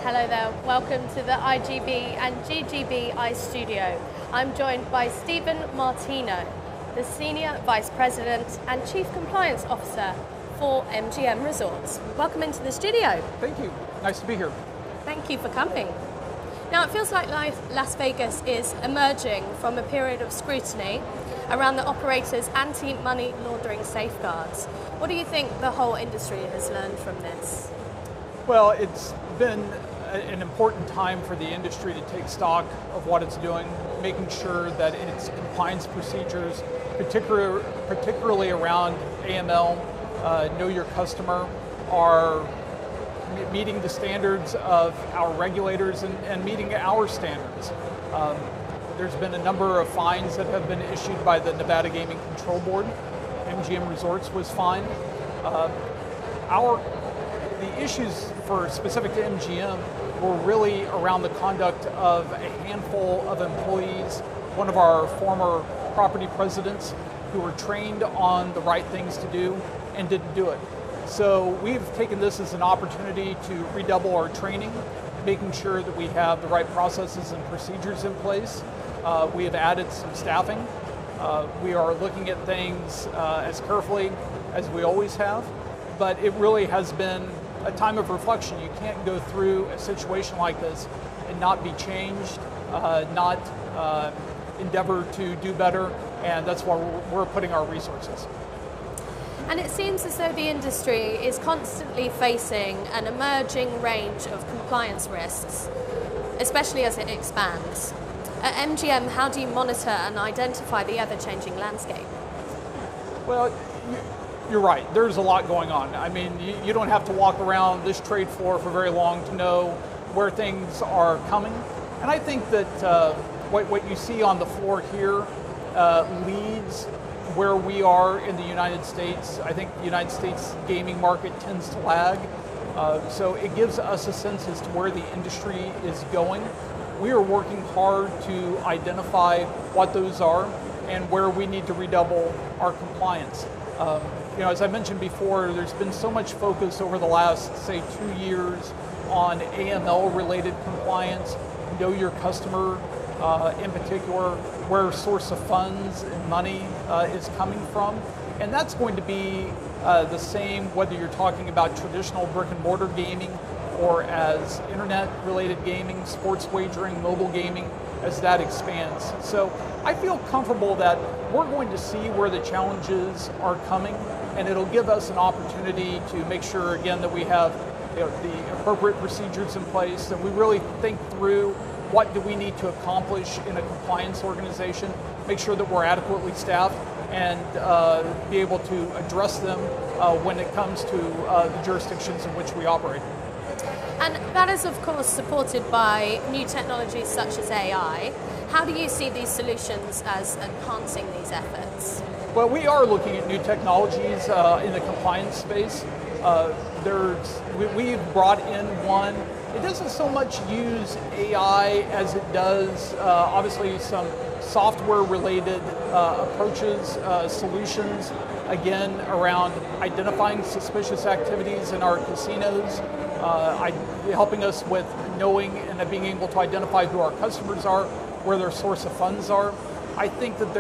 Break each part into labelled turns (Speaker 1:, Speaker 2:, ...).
Speaker 1: Hello there, welcome to the iGB and GGB iStudio. I'm joined by Stephen Martino, the Senior Vice President and Chief Compliance Officer for MGM Resorts. Welcome into the studio.
Speaker 2: Thank you, nice to be here.
Speaker 1: Thank you for coming. Now it feels like Las Vegas is emerging from a period of scrutiny around the operators' anti-money laundering safeguards. What do you think the whole industry has learned from this?
Speaker 2: Well, it's been an important time for the industry to take stock of what it's doing, making sure that its compliance procedures, particularly around AML, know your customer, are meeting the standards of our regulators and meeting our standards. There's been a number of fines that have been issued by the Nevada Gaming Control Board. MGM Resorts was fined. The issues specific to MGM were really around the conduct of a handful of employees, one of our former property presidents, who were trained on the right things to do and didn't do it. So we've taken this as an opportunity to redouble our training, making sure that we have the right processes and procedures in place. We have added some staffing. We are looking at things as carefully as we always have, but it really has been a time of reflection. You can't go through a situation like this and not be changed, not endeavor to do better, and that's why we're putting our resources.
Speaker 1: And it seems as though the industry is constantly facing an emerging range of compliance risks, especially as it expands. At MGM, how do you monitor and identify the ever-changing landscape?
Speaker 2: Well, you're right, there's a lot going on. I mean, you don't have to walk around this trade floor for very long to know where things are coming. And I think that what you see on the floor here leads where we are in the United States. I think the United States gaming market tends to lag. So it gives us a sense as to where the industry is going. We are working hard to identify what those are and where we need to redouble our compliance. As I mentioned before, there's been so much focus over the last, say, 2 years on AML-related compliance, know your customer in particular, where source of funds and money is coming from. And that's going to be the same whether you're talking about traditional brick and mortar gaming or as internet-related gaming, sports wagering, mobile gaming, as that expands. So I feel comfortable that we're going to see where the challenges are coming, and it'll give us an opportunity to make sure, again, that we have the appropriate procedures in place, and we really think through what do we need to accomplish in a compliance organization, make sure that we're adequately staffed, and be able to address them when it comes to the jurisdictions in which we operate.
Speaker 1: And that is, of course, supported by new technologies such as AI. How do you see these solutions as enhancing these efforts?
Speaker 2: Well, we are looking at new technologies in the compliance space. We've brought in one. It doesn't so much use AI as it does, obviously, some software-related approaches, solutions, again, around identifying suspicious activities in our casinos, helping us with knowing and being able to identify who our customers are, where their source of funds are. I think that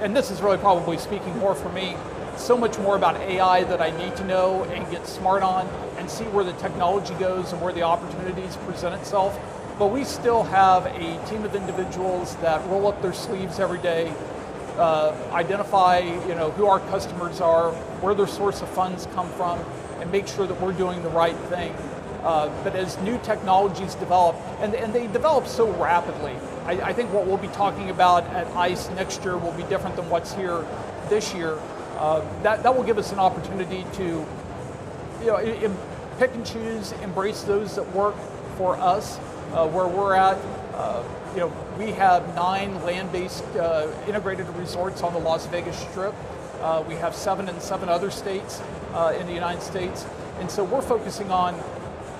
Speaker 2: and this is really probably speaking more for me, so much more about AI that I need to know and get smart on and see where the technology goes and where the opportunities present itself. But we still have a team of individuals that roll up their sleeves every day, identify who our customers are, where their source of funds come from, and make sure that we're doing the right thing. But as new technologies develop, and they develop so rapidly, I think what we'll be talking about at ICE next year will be different than what's here this year. That will give us an opportunity to pick and choose, embrace those that work for us, where we're at. We have 9 land-based integrated resorts on the Las Vegas Strip. We have 7 in 7 other states in the United States. And so we're focusing on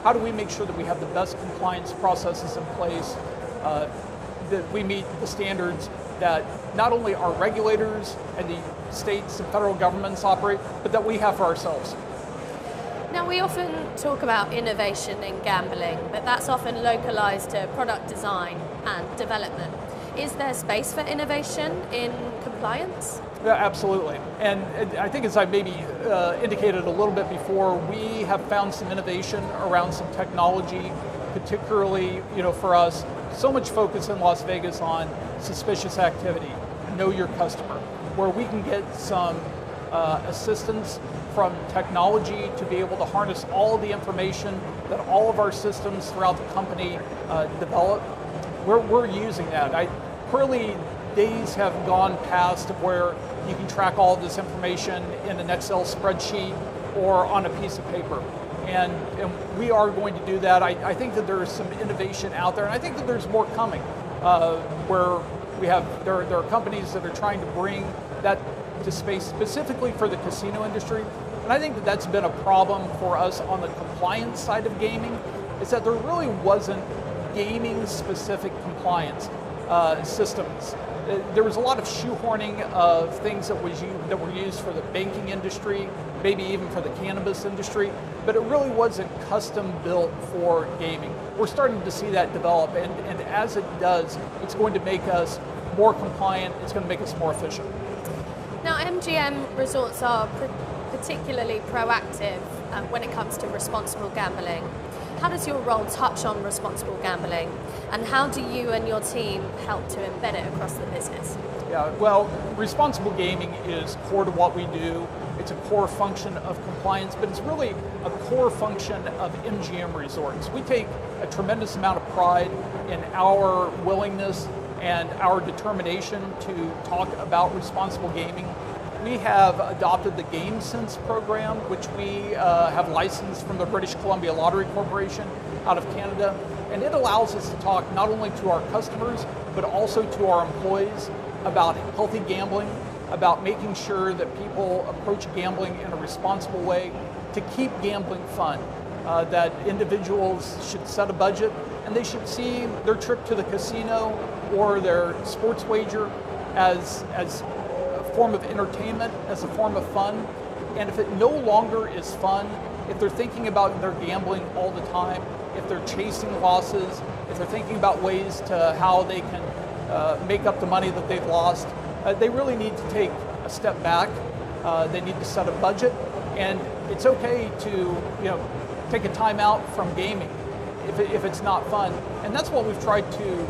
Speaker 2: how do we make sure that we have the best compliance processes in place, that we meet the standards that not only our regulators and the states and federal governments operate, but that we have for ourselves.
Speaker 1: Now, we often talk about innovation in gambling, but that's often localized to product design and development. Is there space for innovation in compliance?
Speaker 2: Yeah, absolutely. And I think, as I maybe indicated a little bit before, we have found some innovation around some technology, particularly, for us, so much focus in Las Vegas on suspicious activity, know your customer, where we can get some assistance from technology to be able to harness all the information that all of our systems throughout the company develop. We're using that. Clearly, days have gone past of where you can track all of this information in an Excel spreadsheet or on a piece of paper. And we are going to do that. I think that there is some innovation out there, and I think that there's more coming, where there are companies that are trying to bring that to space specifically for the casino industry. And I think that that's been a problem for us on the compliance side of gaming, is that there really wasn't gaming-specific compliance systems. There was a lot of shoehorning of things that were used for the banking industry, maybe even for the cannabis industry, but it really wasn't custom built for gaming. We're starting to see that develop, and as it does, it's going to make us more compliant, it's going to make us more efficient.
Speaker 1: Now, MGM Resorts are particularly proactive when it comes to responsible gambling. How does your role touch on responsible gambling, and how do you and your team help to embed it across the business?
Speaker 2: Yeah, well, responsible gaming is core to what we do. It's a core function of compliance, but it's really a core function of MGM Resorts. We take a tremendous amount of pride in our willingness and our determination to talk about responsible gaming. We have adopted the GameSense program, which we have licensed from the British Columbia Lottery Corporation out of Canada. And it allows us to talk not only to our customers, but also to our employees about healthy gambling, about making sure that people approach gambling in a responsible way to keep gambling fun, that individuals should set a budget and they should see their trip to the casino or their sports wager as a form of entertainment, as a form of fun. And if it no longer is fun, if they're thinking about their gambling all the time, if they're chasing losses, if they're thinking about ways to how they can make up the money that they've lost, they really need to take a step back. They need to set a budget, and it's okay to take a time out from gaming if it's not fun. And that's what we've tried to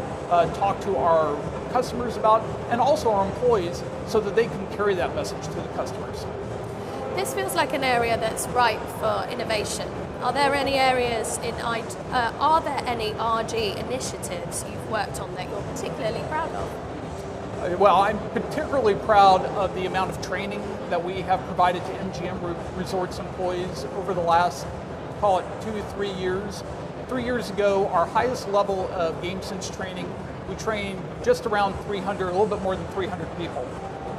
Speaker 2: talk to our customers about, and also our employees, so that they can carry that message to the customers.
Speaker 1: This feels like an area that's ripe for innovation. Are there any areas are there any RG initiatives you've worked on that you're particularly proud of?
Speaker 2: Well, I'm particularly proud of the amount of training that we have provided to MGM Resorts employees over the last, call it 2 to 3 years. 3 years ago, our highest level of GameSense training, we trained just around 300, a little bit more than 300 people.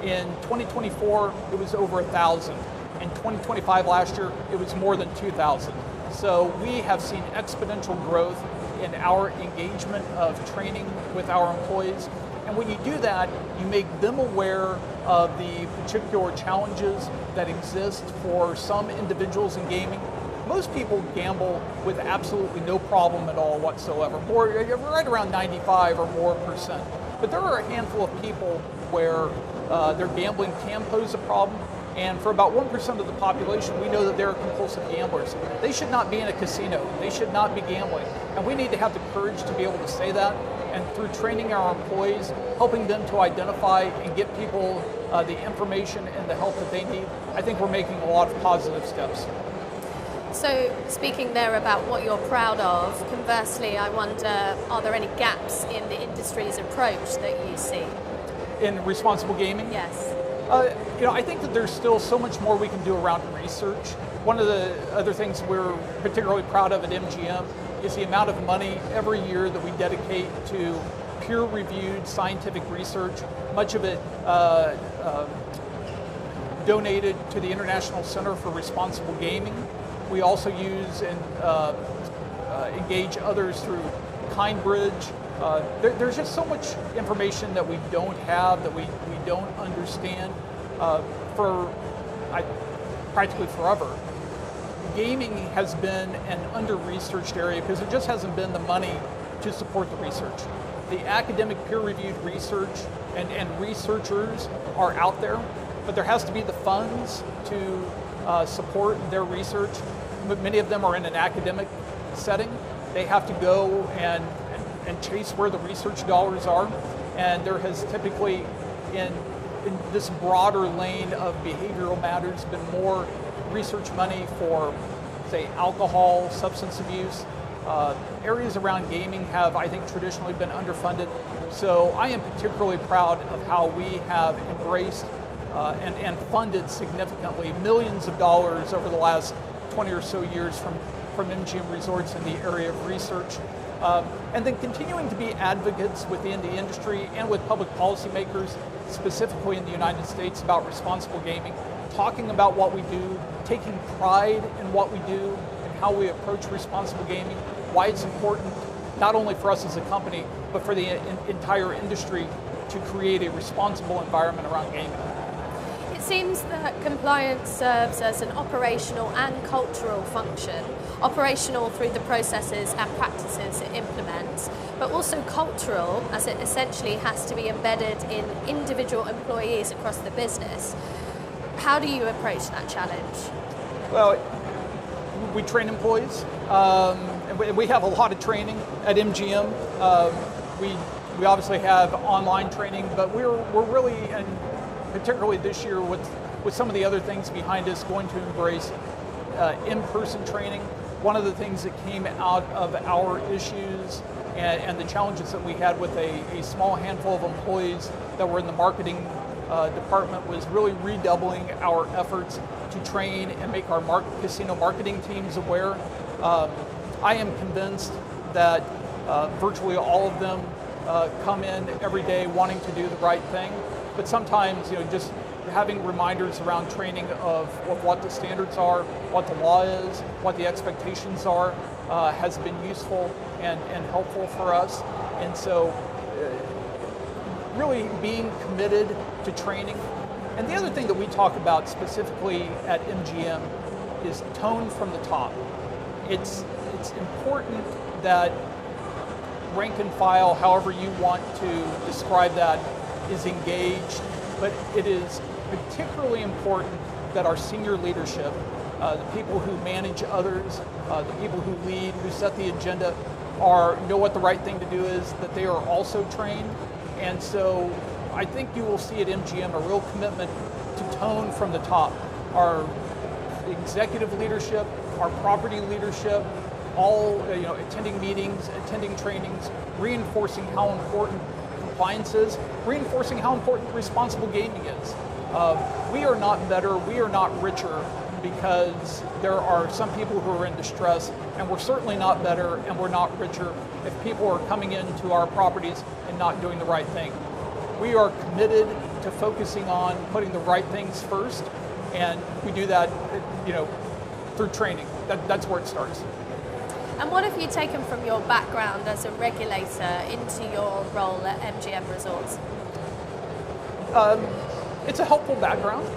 Speaker 2: In 2024, it was over 1,000. In 2025 last year, it was more than 2,000. So we have seen exponential growth in our engagement of training with our employees. And when you do that, you make them aware of the particular challenges that exist for some individuals in gaming. Most people gamble with absolutely no problem at all whatsoever, right around 95 or more %. But there are a handful of people where their gambling can pose a problem. And for about 1% of the population, we know that they're compulsive gamblers. They should not be in a casino. They should not be gambling. And we need to have the courage to be able to say that. And through training our employees, helping them to identify and get people the information and the help that they need, I think we're making a lot of positive steps.
Speaker 1: So speaking there about what you're proud of, conversely, I wonder, are there any gaps in the industry's approach that you see?
Speaker 2: In responsible gaming?
Speaker 1: Yes.
Speaker 2: I think that there's still so much more we can do around research. One of the other things we're particularly proud of at MGM is the amount of money every year that we dedicate to peer-reviewed scientific research, much of it donated to the International Center for Responsible Gaming. We also use and engage others through Kindbridge. There's just so much information that we don't have, that we don't understand for practically forever. gaming has been an under-researched area because there just hasn't been the money to support the research. The academic peer-reviewed research and researchers are out there, but there has to be the funds to support their research. Many of them are in an academic setting. They have to go and chase where the research dollars are, and there has typically, in this broader lane of behavioral matters, been more research money for, say, alcohol, substance abuse. Areas around gaming have, I think, traditionally been underfunded. So I am particularly proud of how we have embraced and funded significantly millions of dollars over the last 20 or so years from MGM Resorts in the area of research. And then continuing to be advocates within the industry and with public policymakers, specifically in the United States, about responsible gaming, talking about what we do, taking pride in what we do and how we approach responsible gaming, why it's important, not only for us as a company, but for the entire industry to create a responsible environment around gaming.
Speaker 1: It seems that compliance serves as an operational and cultural function. Operational through the processes and practices it implements, but also cultural, as it essentially has to be embedded in individual employees across the business. How do you approach that challenge?
Speaker 2: Well, we train employees. And we have a lot of training at MGM. We obviously have online training, but we're really, and particularly this year with some of the other things behind us, going to embrace in-person training. One of the things that came out of our issues and the challenges that we had with a small handful of employees that were in the marketing department was really redoubling our efforts to train and make our casino marketing teams aware. I am convinced that virtually all of them come in every day wanting to do the right thing, but sometimes, just having reminders around training of what the standards are, what the law is, what the expectations are, has been useful and helpful for us. And so really being committed to training. And the other thing that we talk about specifically at MGM is tone from the top. It's important that rank and file, however you want to describe that, is engaged, but it is particularly important that our senior leadership, the people who manage others, the people who lead, who set the agenda, know what the right thing to do is, that they are also trained. And so I think you will see at MGM a real commitment to tone from the top. Our executive leadership, our property leadership, all attending meetings, attending trainings, reinforcing how important compliance is, reinforcing how important responsible gaming is. We are not better, we are not richer because there are some people who are in distress, and we're certainly not better and we're not richer if people are coming into our properties and not doing the right thing. We are committed to focusing on putting the right things first, and we do that through training. That's where it starts.
Speaker 1: And what have you taken from your background as a regulator into your role at MGM Resorts?
Speaker 2: It's a helpful background.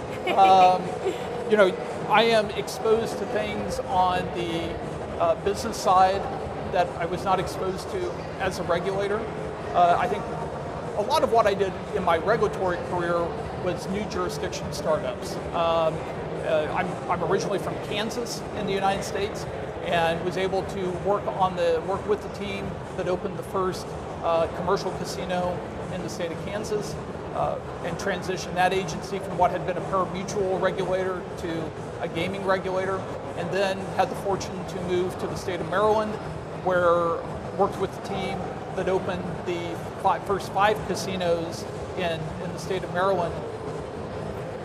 Speaker 2: I am exposed to things on the business side that I was not exposed to as a regulator. I think a lot of what I did in my regulatory career was new jurisdiction startups. I'm originally from Kansas in the United States, and was able to work with the team that opened the first commercial casino in the state of Kansas, and transitioned that agency from what had been a pari-mutuel regulator to a gaming regulator, and then had the fortune to move to the state of Maryland, where worked with the team that opened the first 5 casinos in the state of Maryland.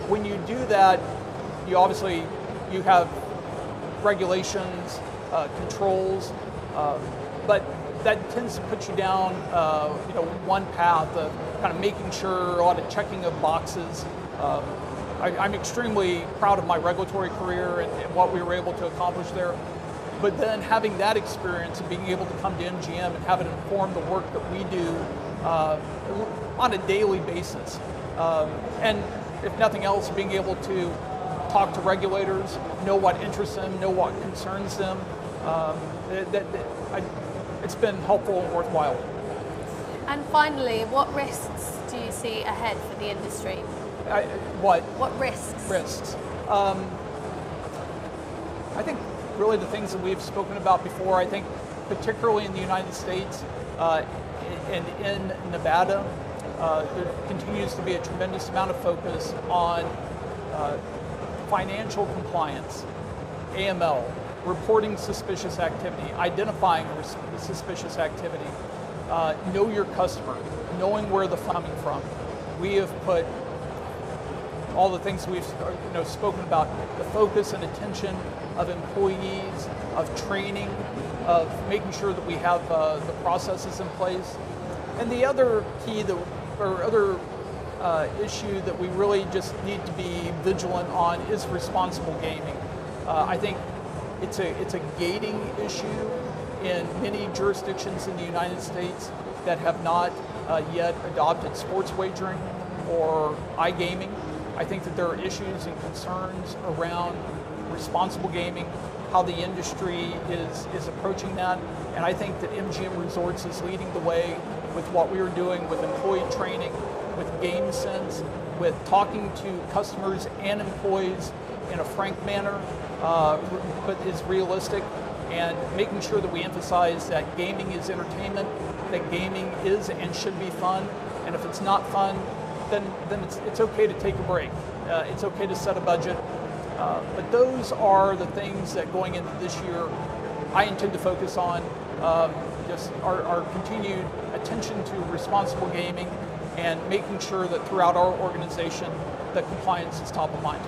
Speaker 2: When you do that, you have regulations, controls, but that tends to put you down, one path of kind of making sure, a lot of checking of boxes. I'm extremely proud of my regulatory career and what we were able to accomplish there. But then having that experience and being able to come to MGM and have it inform the work that we do on a daily basis. And if nothing else, being able to talk to regulators, know what interests them, know what concerns them. It's been helpful and worthwhile.
Speaker 1: And finally, what risks do you see ahead for the industry?
Speaker 2: What?
Speaker 1: What risks?
Speaker 2: Risks. I think really the things that we've spoken about before, I think particularly in the United States and in Nevada, there continues to be a tremendous amount of focus on financial compliance, AML, reporting suspicious activity, identifying suspicious activity, know your customer, knowing where the funding from. We have put all the things we've spoken about, the focus and attention of employees, of training, of making sure that we have the processes in place. And the other key issue that we really just need to be vigilant on is responsible gaming. I think it's a gating issue in many jurisdictions in the United States that have not yet adopted sports wagering or iGaming. I think that there are issues and concerns around responsible gaming, how the industry is approaching that, and I think that MGM Resorts is leading the way with what we are doing with employee training, with game sense, with talking to customers and employees in a frank manner, but is realistic, and making sure that we emphasize that gaming is entertainment, that gaming is and should be fun, and if it's not fun, then it's okay to take a break. It's okay to set a budget. But those are the things that going into this year I intend to focus on, just our continued attention to responsible gaming and making sure that throughout our organization that compliance is top of mind.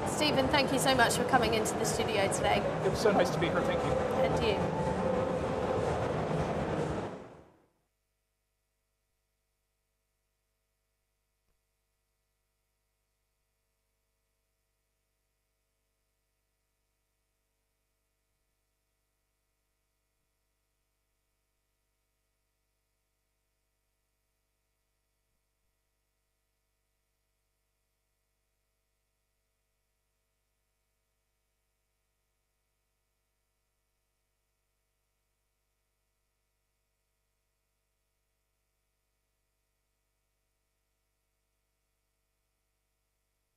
Speaker 1: Stephen, thank you so much for coming into the studio today.
Speaker 2: It was so nice to be here, thank you.
Speaker 1: And you.